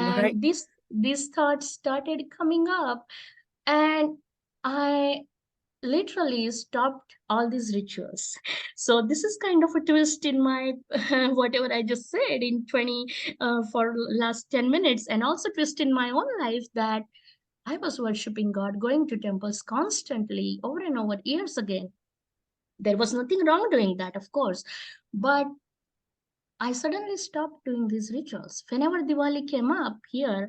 Right. And these thoughts started coming up, and I literally stopped all these rituals. So this is kind of a twist in my whatever I just said in 20 for last 10 minutes, and also twist in my own life, that I was worshiping God, going to temples constantly over and over years again. There was nothing wrong doing that, of course, but I suddenly stopped doing these rituals. Whenever Diwali came up here,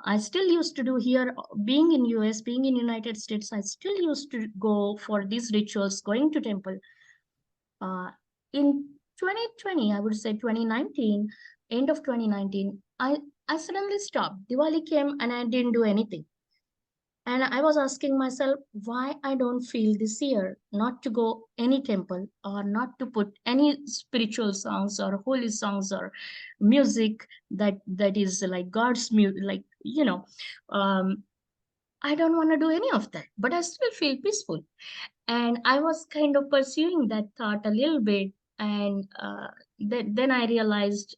I still used to do here, being in US, being in United States, I still used to go for these rituals, going to temple. Uh, in 2020, I would say 2019, end of 2019, I suddenly stopped. Diwali came and I didn't do anything. And I was asking myself why I don't feel this year not to go any temple, or not to put any spiritual songs or holy songs or music that is like God's music, like, um, I don't want to do any of that, but I still feel peaceful. And I was kind of pursuing that thought a little bit, and then I realized,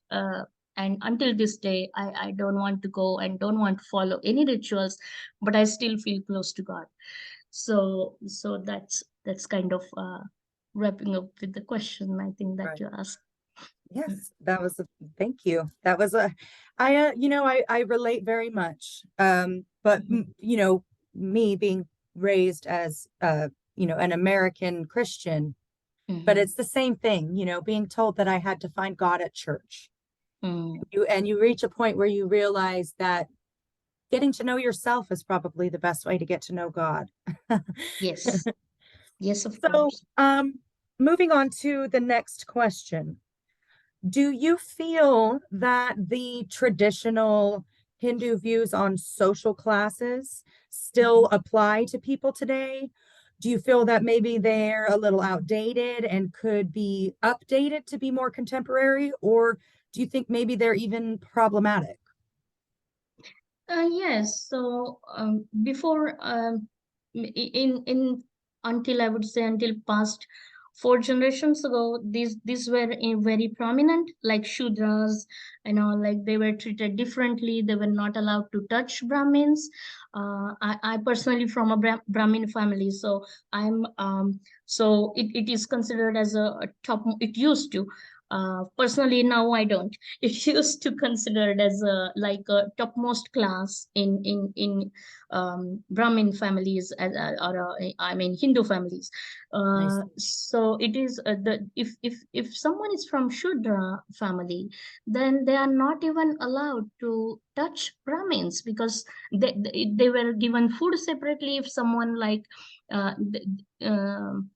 and until this day, I don't want to go and don't want to follow any rituals, but I still feel close to God. So that's kind of wrapping up with the question, I think, that Right. you asked. Yes, that was thank you. That was I relate very much. But Mhm. me being raised as an American Christian, but Mhm. it's the same thing, being told that I had to find God at church. Mhm. You reach a point where you realize that getting to know yourself is probably the best way to get to know God. Yes, yes, of So, course. moving on to the next question. Do you feel that the traditional Hindu views on social classes still Mhm. apply to people today? Do you feel that maybe they're a little outdated and could be updated to be more contemporary? Or do you think maybe they're even problematic? Yes. So before, in until I would say until past 4 generations ago, these were very prominent, like Shudras and all. Like, they were treated differently. They were not allowed to touch Brahmins. I personally from a Brahmin family, so I'm so it is considered as a top. It used to. Personally, now I don't. It used to considered as a like a topmost class in Brahmin families, or I mean Hindu families. I see. So it is the if someone is from Shudra family, then they are not even allowed to touch Brahmins, because they were given food separately. If someone like uh, th- um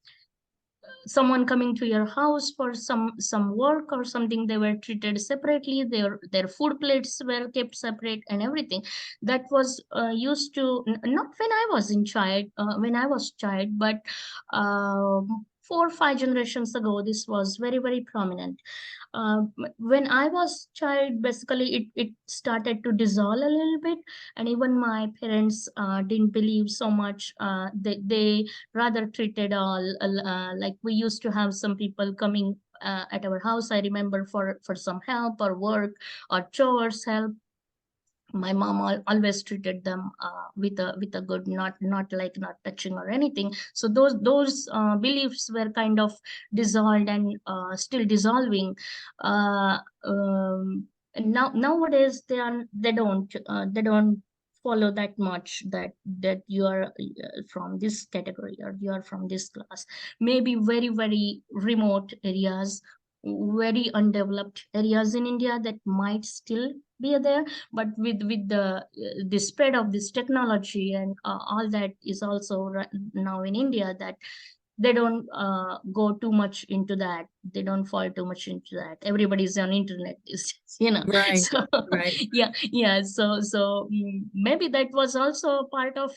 someone coming to your house for some work or something, they were treated separately. Their food plates were kept separate, and everything that was used to not when I was in child when I was child, but 4 or 5 generations ago, this was very very prominent. uh, when I was child, basically it started to dissolve a little bit, and even my parents didn't believe so much. They rather treated all like, we used to have some people coming at our house, I remember, for some help or work or chores help. My mom always treated them with a good, not like not touching or anything. So those beliefs were kind of dissolved, and still dissolving. uh, and nowadays they don't follow that much, that you are from this category or you are from this class. Maybe very very remote areas, very undeveloped areas in India, that might still be there. But with the spread of this technology and all that is also right now in India, that they don't go too much into that. They don't fall too much into that. Everybody's on internet these days, Right, so right. yeah. So maybe that was also a part of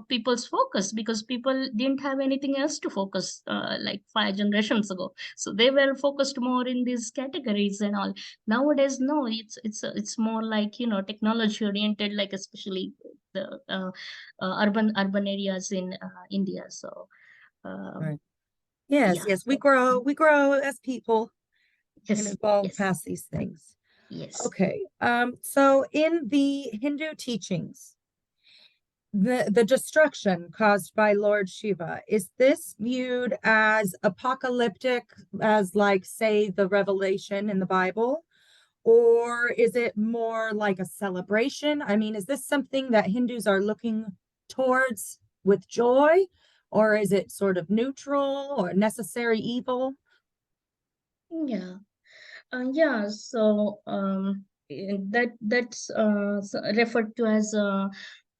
people's focus, because people didn't have anything else to focus, like 5 generations ago. So they were focused more in these categories and all. Nowadays, no, it's more like technology oriented, like especially the urban areas in India. So um, Right. Yes, yeah. yes. We So grow as people and yes, evolve yes. past these things. Yes. Okay. So in the Hindu teachings, the destruction caused by Lord Shiva, is this viewed as apocalyptic, as like, say, the Revelation in the Bible? Or is it more like a celebration? I mean, is this something that Hindus are looking towards with joy? Or is it sort of neutral or necessary evil? Yeah. Yeah. So that's referred to as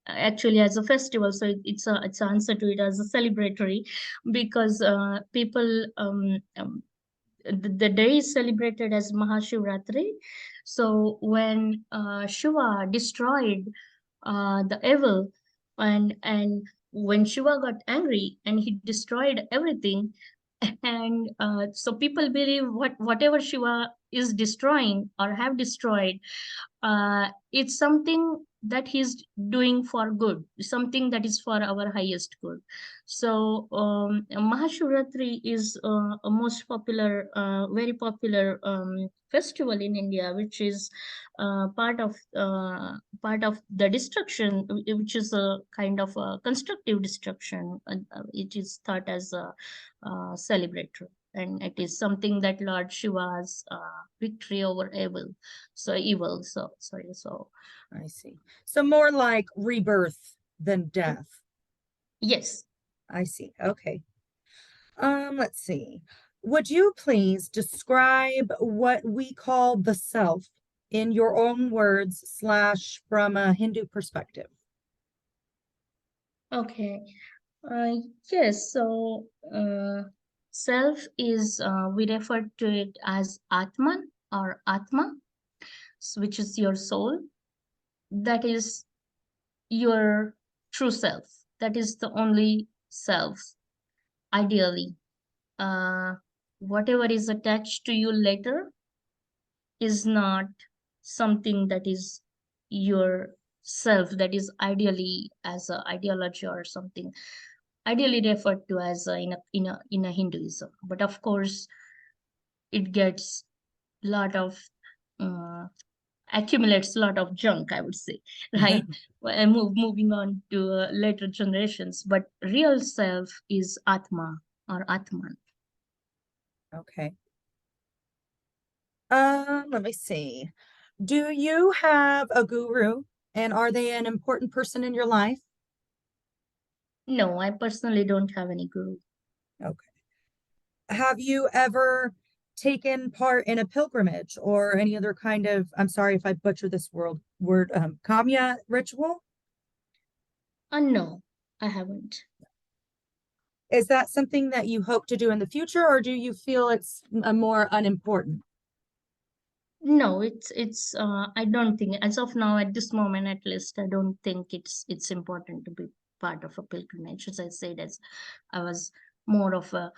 actually as a festival. So it's answer to it as a celebratory, because people the day is celebrated as Mahashivratri. So when Shiva destroyed the evil, and when Shiva got angry and he destroyed everything, and so people believe whatever Shiva is destroying or have destroyed, it's something that he's doing for good, something that is for our highest good. So Mahashivratri is a most popular, very popular festival in India, which is part of the destruction, which is a kind of a constructive destruction. It is thought as a celebratory, and it is something that Lord Shiva's victory over evil. So sorry. So I see. So more like rebirth than death. yes. I see. Okay. Let's see. Would you please describe what we call the self in your own words slash from a Hindu perspective? Okay. Uh, yes. So self is we refer to it as Atman or Atma, which is your soul. That is your true self. That is the only self. Ideally, uh, whatever is attached to you later is not something that is your self, that is ideally as a ideology or something ideally referred to as in a Hinduism. But of course it gets lot of uh, accumulates a lot of junk, I would say, right? Well, moving on to later generations, but real self is Atma or Atman. Okay. Let me see. Do you have a guru, and are they an important person in your life? No, I personally don't have any guru. Okay. Have you ever taken part in a pilgrimage or any other kind of, I'm sorry if I butcher this word, kamya ritual? No, I haven't. Is that something that you hope to do in the future, or do you feel it's a more unimportant? No, I don't think as of now, at this moment at least, I don't think it's important to be part of a pilgrimage. As I said, as I was more of a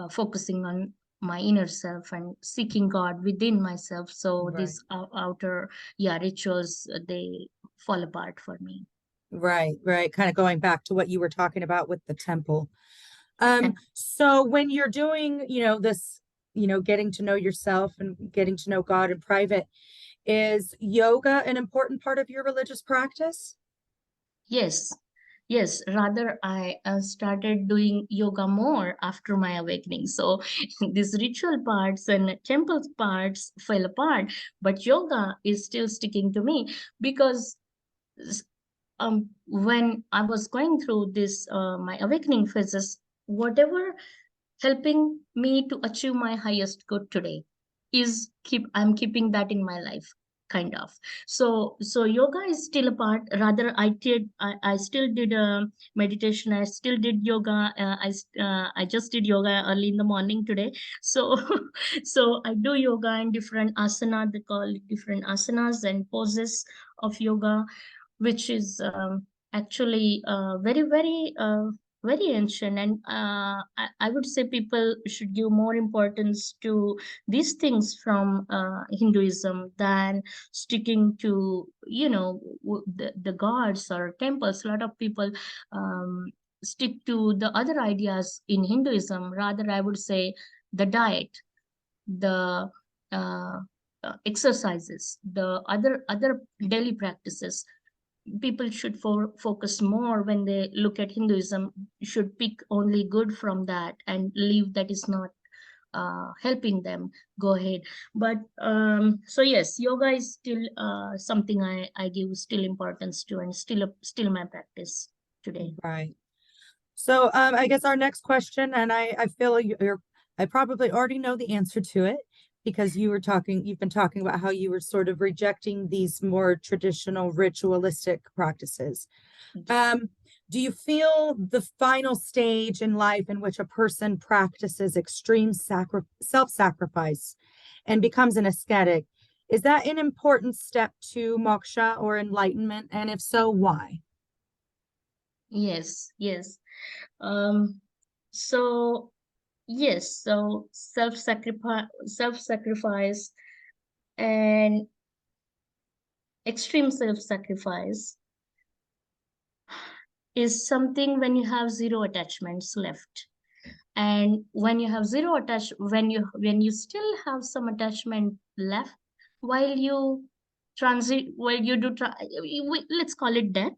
focusing on my inner self and seeking God within myself. So Right. these outer, yeah, rituals, they fall apart for me. Right, right. Kind of going back to what you were talking about with the temple. So when you're doing, this, getting to know yourself and getting to know God in private, is yoga an important part of your religious practice? Yes, yes. Rather, I started doing yoga more after my awakening. So these ritual parts and temple parts fell apart, but yoga is still sticking to me because when I was going through this my awakening phases, whatever helping me to achieve my highest good today is I'm keeping that in my life, kind of. So yoga is still a part. Rather, I still did meditation, I still did yoga, I just did yoga early in the morning today. So so I do yoga in different asana, they call it different asanas and poses of yoga, which is actually very ancient. And I would say people should give more importance to these things from Hinduism than sticking to the gods or temples. A lot of people um, stick to the other ideas in Hinduism. Rather, I would say the diet, the uh, exercises, the other daily practices, people should focus more when they look at Hinduism, should pick only good from that and leave that is not helping them go ahead. But so yes, yoga is still something I give still importance to, and still my practice today. Right. So I guess our next question, and I feel I probably already know the answer to it because you've been talking about how you were sort of rejecting these more traditional ritualistic practices. Do you feel the final stage in life in which a person practices extreme self-sacrifice and becomes an ascetic, is that an important step to moksha or enlightenment? And if so, why? Yes, yes. Um, so yes, so self-sacrifice and extreme self-sacrifice is something when you have zero attachments left. And when you have zero attach when you still have some attachment left while you transit, while you do let's call it death,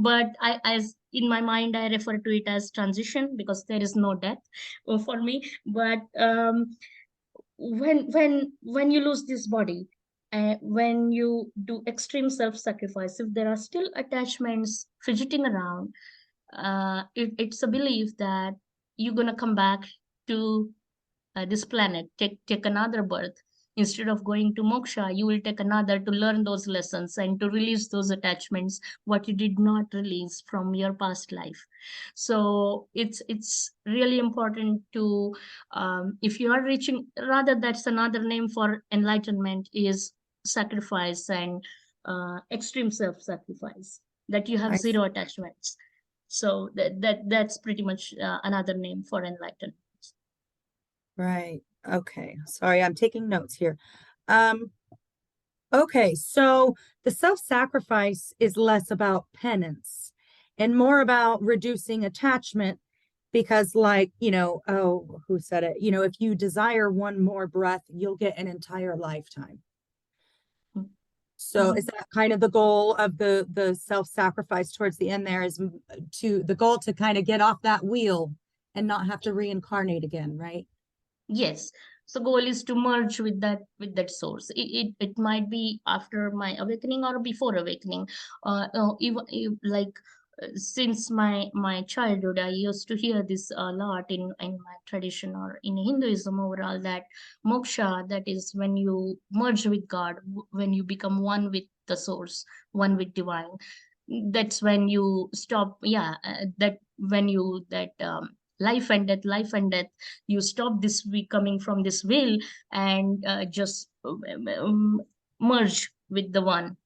but I, as in my mind, I refer to it as transition because there is no death for me. But when you lose this body, when you do extreme self-sacrifice, if there are still attachments fidgeting around, it's a belief that you're gonna come back to this planet, take another birth. Instead of going to moksha, you will take another to learn those lessons and to release those attachments what you did not release from your past life. So it's really important to, if you are reaching, rather that's another name for enlightenment, is sacrifice and extreme self-sacrifice, that you have I zero attachments. So that's pretty much another name for enlightenment. Right. Okay. Sorry, I'm taking notes here. Um, okay, so the self-sacrifice is less about penance and more about reducing attachment because, like, oh, who said it? If you desire one more breath, you'll get an entire lifetime. So is Mhm. that kind of the goal of the self-sacrifice towards the end there, is to the goal to kind of get off that wheel and not have to reincarnate again, right? Yes. So goal is to merge with that source. It might be after my awakening or before awakening. Even like since my childhood, I used to hear this a lot in my tradition or in Hinduism overall, that moksha, that is when you merge with God, when you become one with the source, one with divine. That's when you stop. Yeah, that when you that life and death, you stop this we coming from this will and just merge with the one.